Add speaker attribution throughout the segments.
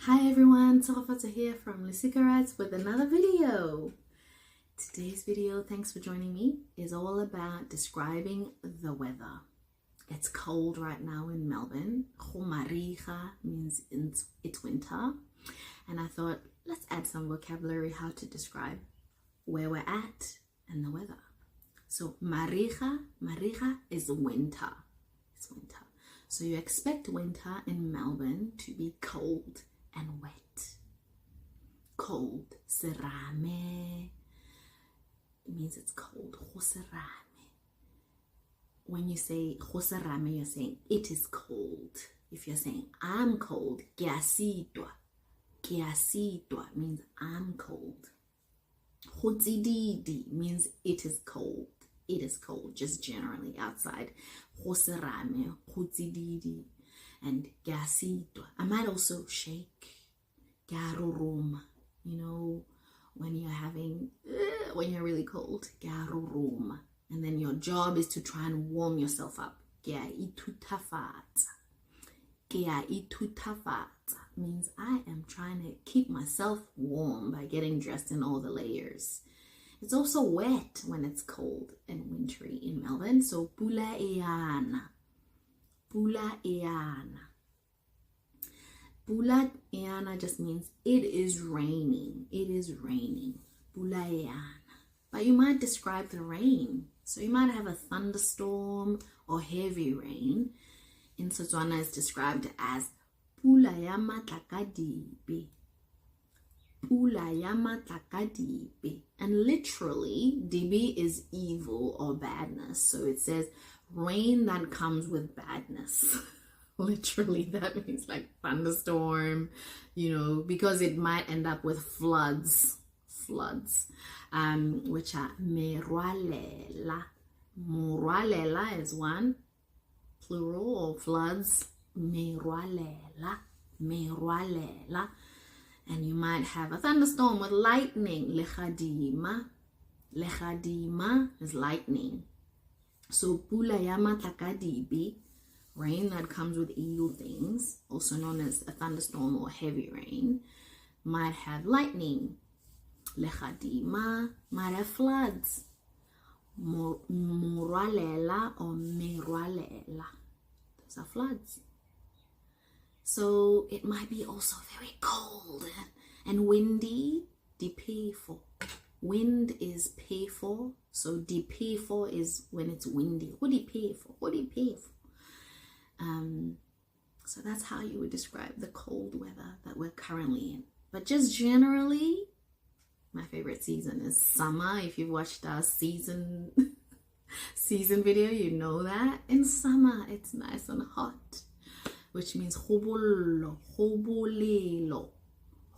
Speaker 1: Hi everyone, Tsofata here from Lisika with another video. Today's video, thanks for joining me, is all about describing the weather. It's cold right now in Melbourne. Mariga means it's winter. And I thought, let's add some vocabulary how to describe where we're at and the weather. So mariga is winter. It's winter. So you expect winter in Melbourne to be cold and wet. Cold. Serame. It means it's cold. Serame. When you say serame, you're saying it is cold. If you're saying I'm cold, kiasitwa means I'm cold. Khotsididi means it is cold. It is cold, just generally outside. Serame, khotsididi, and kiasitwa. I might also shake. Kiaruruma. You know, when you're really cold. Kiaruruma. And then your job is to try and warm yourself up. Ithute means I am trying to keep myself warm by getting dressed in all the layers. It's also wet when it's cold and wintry in Melbourne. So Pula eana. Pula eana just means it is raining. It is raining. Pula eana. But you might describe the rain. So you might have a thunderstorm or heavy rain. In Setswana, it's described as Pula ya matlakadibe. Pula ya matlakadibe. And literally, dibi is evil or badness. So it says rain that comes with badness. Literally, that means like thunderstorm, because it might end up with floods, which are merwalela. Morwalela is one, plural, or floods. Merwalela. And you might have a thunderstorm with lightning. Lechadima is lightning. So pula ya matlakadibe, rain that comes with evil things, also known as a thunderstorm or heavy rain, might have lightning. Lechadima might have floods. Morwalela or merwalela, those are floods. So it might be also very cold and windy. Dipefo. Wind is pefo. So dipefo is when it's windy. Dipefo. So that's how you would describe the cold weather that we're currently in. But just generally, my favorite season is summer. If you've watched our season video, you know that. In summer, it's nice and hot, which means bolelo.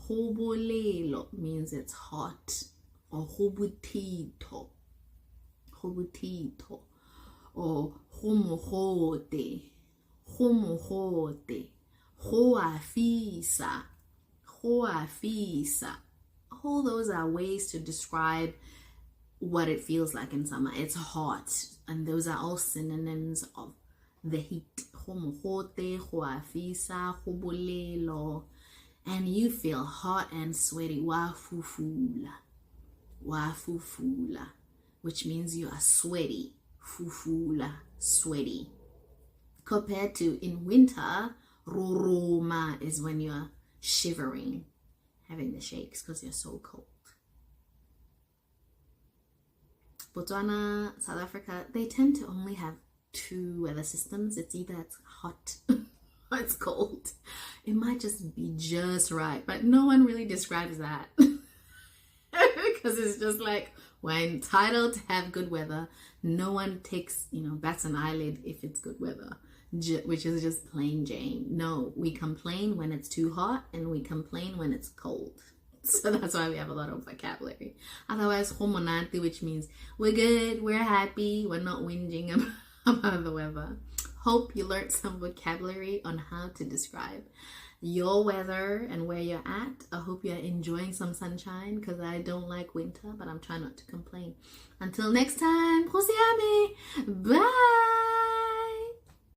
Speaker 1: Bolelo means it's hot. Or butito. Or homohote. Hoafisa. All those are ways to describe what it feels like in summer. It's hot, and those are all synonyms of the heat. Homohote, hoafisa, hobolelo, and you feel hot and sweaty. Wafufula, which means you are sweaty. Fufula, sweaty. Compared to in winter, roroma is when you're shivering, having the shakes because you're so cold. Botswana, South Africa, they tend to only have two weather systems. It's either it's hot or it's cold. It might just be just right, but no one really describes that. Because it's just like, we're entitled to have good weather. No one bats an eyelid if it's good weather, which is just plain Jane. No, we complain when it's too hot and we complain when it's cold. So that's why we have a lot of vocabulary. Otherwise, homonanti, which means we're good, we're happy, we're not whinging about the weather. Hope you learned some vocabulary on how to describe your weather and where you're at. I hope you're enjoying some sunshine, because I don't like winter, but I'm trying not to complain. Until next time, bye.